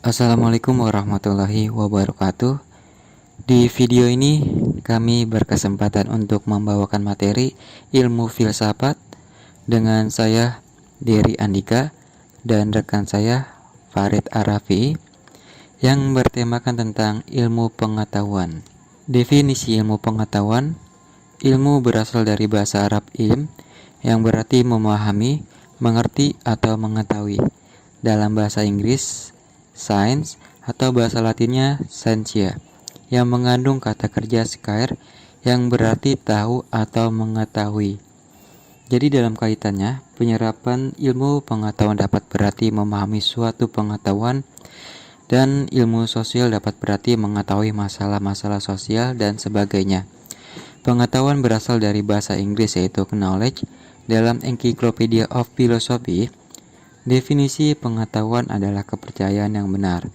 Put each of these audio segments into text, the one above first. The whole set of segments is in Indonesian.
Assalamualaikum warahmatullahi wabarakatuh. Di video ini kami berkesempatan untuk membawakan materi ilmu filsafat dengan saya Dery Andika dan rekan saya Farid Arafi yang bertemakan tentang ilmu pengetahuan. Definisi ilmu pengetahuan: ilmu berasal dari bahasa Arab ilm yang berarti memahami, mengerti atau mengetahui. Dalam bahasa Inggris, science, atau bahasa Latinnya scientia, yang mengandung kata kerja scire yang berarti tahu atau mengetahui. Jadi dalam kaitannya, penyerapan ilmu pengetahuan dapat berarti memahami suatu pengetahuan, dan ilmu sosial dapat berarti mengetahui masalah-masalah sosial dan sebagainya. Pengetahuan berasal dari bahasa Inggris yaitu knowledge. Dalam Encyclopedia of Philosophy, definisi pengetahuan adalah kepercayaan yang benar.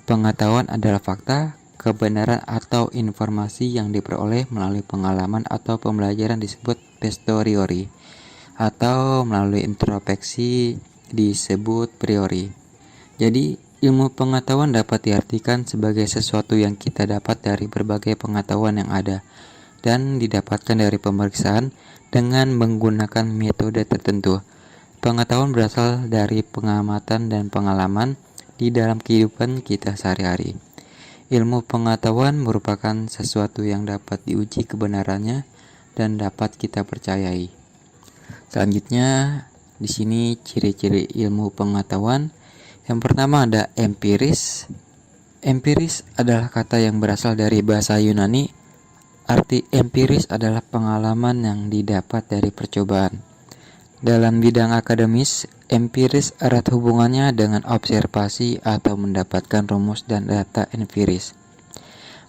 Pengetahuan adalah fakta, kebenaran atau informasi yang diperoleh melalui pengalaman atau pembelajaran disebut posteriori, atau melalui introspeksi disebut priori. Jadi, ilmu pengetahuan dapat diartikan sebagai sesuatu yang kita dapat dari berbagai pengetahuan yang ada dan didapatkan dari pemeriksaan dengan menggunakan metode tertentu. Pengetahuan berasal dari pengamatan dan pengalaman di dalam kehidupan kita sehari-hari. Ilmu pengetahuan merupakan sesuatu yang dapat diuji kebenarannya dan dapat kita percayai. Selanjutnya, di sini ciri-ciri ilmu pengetahuan. Yang pertama ada empiris. Empiris adalah kata yang berasal dari bahasa Yunani. Arti empiris adalah pengalaman yang didapat dari percobaan. Dalam bidang akademis, empiris erat hubungannya dengan observasi atau mendapatkan rumus dan data empiris.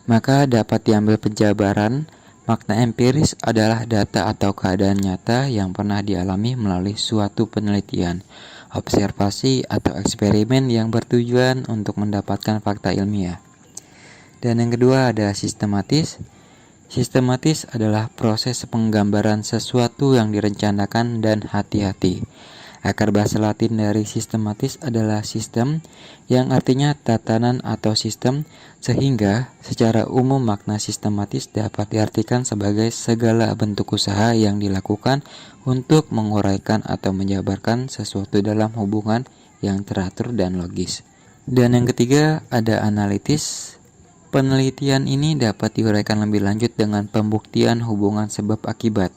Maka dapat diambil penjabaran, makna empiris adalah data atau keadaan nyata yang pernah dialami melalui suatu penelitian, observasi atau eksperimen yang bertujuan untuk mendapatkan fakta ilmiah. Dan yang kedua ada sistematis. Sistematis adalah proses penggambaran sesuatu yang direncanakan dan hati-hati. Akar bahasa Latin dari sistematis adalah sistem, yang artinya tatanan atau sistem, sehingga secara umum makna sistematis dapat diartikan sebagai segala bentuk usaha yang dilakukan untuk menguraikan atau menjabarkan sesuatu dalam hubungan yang teratur dan logis. Dan yang ketiga ada analitis. Penelitian ini dapat diuraikan lebih lanjut dengan pembuktian hubungan sebab akibat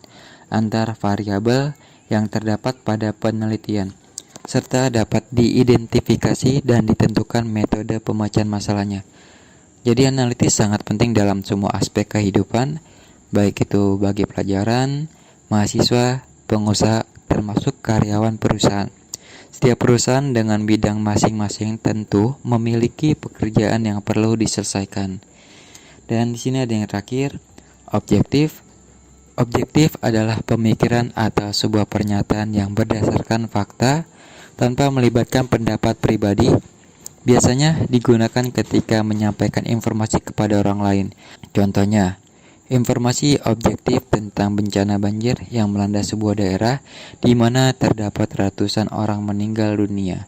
antar variabel yang terdapat pada penelitian, serta dapat diidentifikasi dan ditentukan metode pemecahan masalahnya. Jadi analitis sangat penting dalam semua aspek kehidupan, baik itu bagi pelajaran, mahasiswa, pengusaha, termasuk karyawan perusahaan. Setiap perusahaan dengan bidang masing-masing tentu memiliki pekerjaan yang perlu diselesaikan. Dan di sini ada yang terakhir, objektif. Objektif adalah pemikiran atau sebuah pernyataan yang berdasarkan fakta tanpa melibatkan pendapat pribadi. Biasanya digunakan ketika menyampaikan informasi kepada orang lain. Contohnya, informasi objektif tentang bencana banjir yang melanda sebuah daerah di mana terdapat ratusan orang meninggal dunia.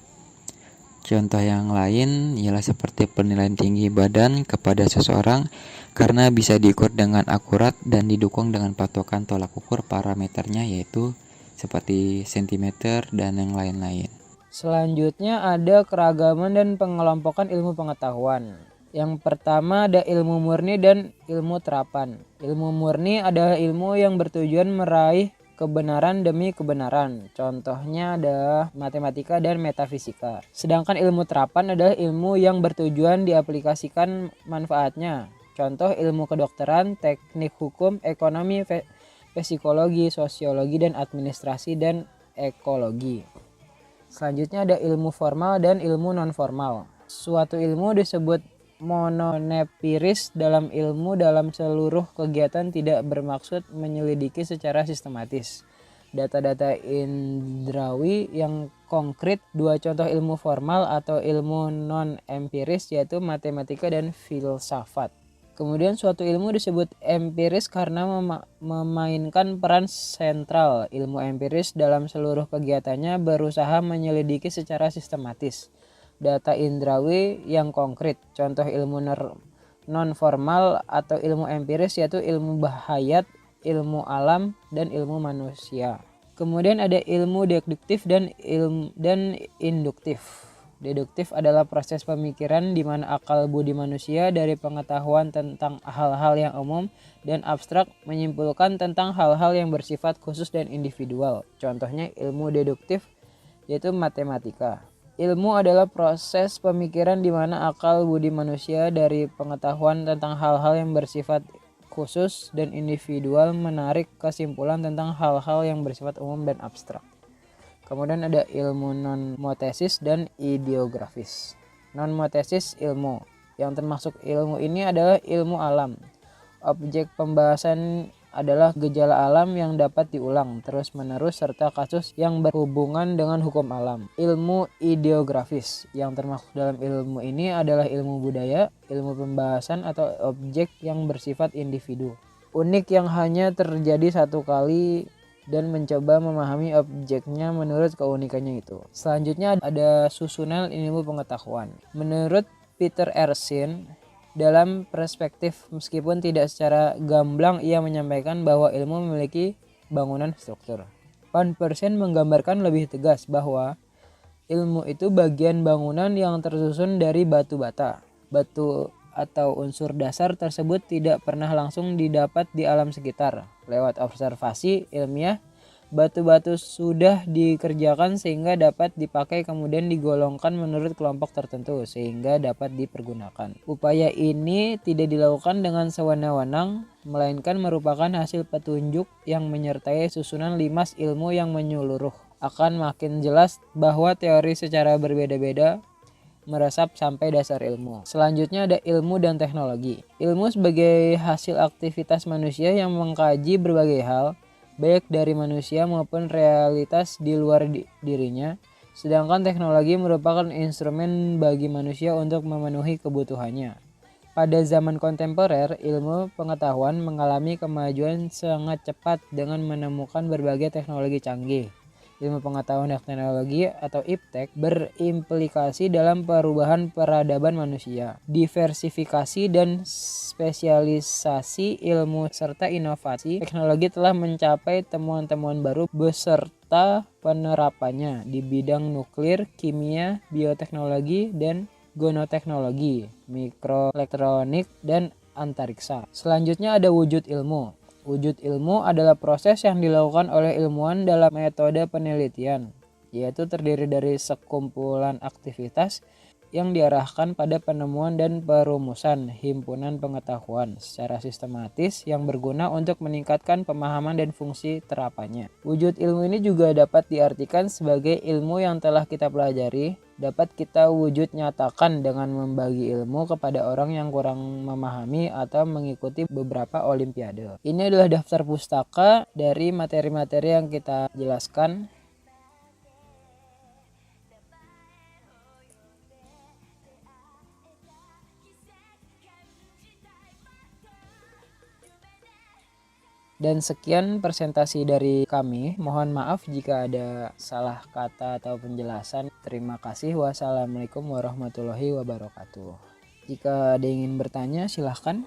Contoh yang lain ialah seperti penilaian tinggi badan kepada seseorang karena bisa diukur dengan akurat dan didukung dengan patokan tolak ukur parameternya yaitu seperti sentimeter dan yang lain-lain. Selanjutnya ada keragaman dan pengelompokan ilmu pengetahuan. Yang pertama ada ilmu murni dan ilmu terapan. Ilmu murni adalah ilmu yang bertujuan meraih kebenaran demi kebenaran. Contohnya adalah matematika dan metafisika. Sedangkan ilmu terapan adalah ilmu yang bertujuan diaplikasikan manfaatnya. Contoh ilmu kedokteran, teknik hukum, ekonomi, psikologi, sosiologi, dan administrasi dan ekologi. Selanjutnya ada ilmu formal dan ilmu non-formal. Suatu ilmu disebut mononepiris dalam ilmu dalam seluruh kegiatan tidak bermaksud menyelidiki secara sistematis data-data indrawi yang konkret. Dua contoh ilmu formal atau ilmu non-empiris yaitu matematika dan filsafat. Kemudian suatu ilmu disebut empiris karena memainkan peran sentral. Ilmu empiris dalam seluruh kegiatannya berusaha menyelidiki secara sistematis data indrawi yang konkret. Contoh ilmu non formal atau ilmu empiris yaitu ilmu bahayat, ilmu alam, dan ilmu manusia. Kemudian ada ilmu deduktif dan induktif. Deduktif adalah proses pemikiran di mana akal budi manusia dari pengetahuan tentang hal-hal yang umum dan abstrak menyimpulkan tentang hal-hal yang bersifat khusus dan individual. Contohnya ilmu deduktif yaitu matematika. Ilmu adalah proses pemikiran di mana akal budi manusia dari pengetahuan tentang hal-hal yang bersifat khusus dan individual menarik kesimpulan tentang hal-hal yang bersifat umum dan abstrak. Kemudian ada ilmu non-motesis dan ideografis. Non-motesis ilmu. Yang termasuk ilmu ini adalah ilmu alam. Objek pembahasan adalah gejala alam yang dapat diulang terus-menerus serta kasus yang berhubungan dengan hukum alam. Ilmu ideografis. Yang termasuk dalam ilmu ini adalah ilmu budaya, ilmu pembahasan atau objek yang bersifat individu. Unik yang hanya terjadi satu kali dan mencoba memahami objeknya menurut keunikannya itu. Selanjutnya ada susunan ilmu pengetahuan. Menurut Peter Erskine, dalam perspektif meskipun tidak secara gamblang ia menyampaikan bahwa ilmu memiliki bangunan struktur. Van Persien menggambarkan lebih tegas bahwa ilmu itu bagian bangunan yang tersusun dari batu bata. Batu atau unsur dasar tersebut tidak pernah langsung didapat di alam sekitar. Lewat observasi ilmiah, batu-batu sudah dikerjakan sehingga dapat dipakai kemudian digolongkan menurut kelompok tertentu sehingga dapat dipergunakan. Upaya ini tidak dilakukan dengan sewenang-wenang, melainkan merupakan hasil petunjuk yang menyertai susunan limas ilmu yang menyeluruh. Akan makin jelas bahwa teori secara berbeda-beda meresap sampai dasar ilmu. Selanjutnya ada ilmu dan teknologi. Ilmu sebagai hasil aktivitas manusia yang mengkaji berbagai hal, baik dari manusia maupun realitas di luar dirinya. Sedangkan teknologi merupakan instrumen bagi manusia untuk memenuhi kebutuhannya. Pada zaman kontemporer, ilmu pengetahuan mengalami kemajuan sangat cepat dengan menemukan berbagai teknologi canggih. Ilmu pengetahuan dan teknologi atau IPTEK berimplikasi dalam perubahan peradaban manusia. Diversifikasi dan spesialisasi ilmu serta inovasi teknologi telah mencapai temuan-temuan baru beserta penerapannya di bidang nuklir, kimia, bioteknologi, dan gonoteknologi, mikroelektronik, dan antariksa. Selanjutnya ada wujud ilmu. Wujud ilmu adalah proses yang dilakukan oleh ilmuwan dalam metode penelitian, yaitu terdiri dari sekumpulan aktivitas yang diarahkan pada penemuan dan perumusan himpunan pengetahuan secara sistematis yang berguna untuk meningkatkan pemahaman dan fungsi terapannya. Wujud ilmu ini juga dapat diartikan sebagai ilmu yang telah kita pelajari, dapat kita wujud nyatakan dengan membagi ilmu kepada orang yang kurang memahami atau mengikuti beberapa olimpiade. Ini adalah daftar pustaka dari materi-materi yang kita jelaskan. Dan sekian presentasi dari kami. Mohon maaf jika ada salah kata atau penjelasan. Terima kasih. Wassalamualaikum warahmatullahi wabarakatuh. Jika ada yang ingin bertanya silahkan.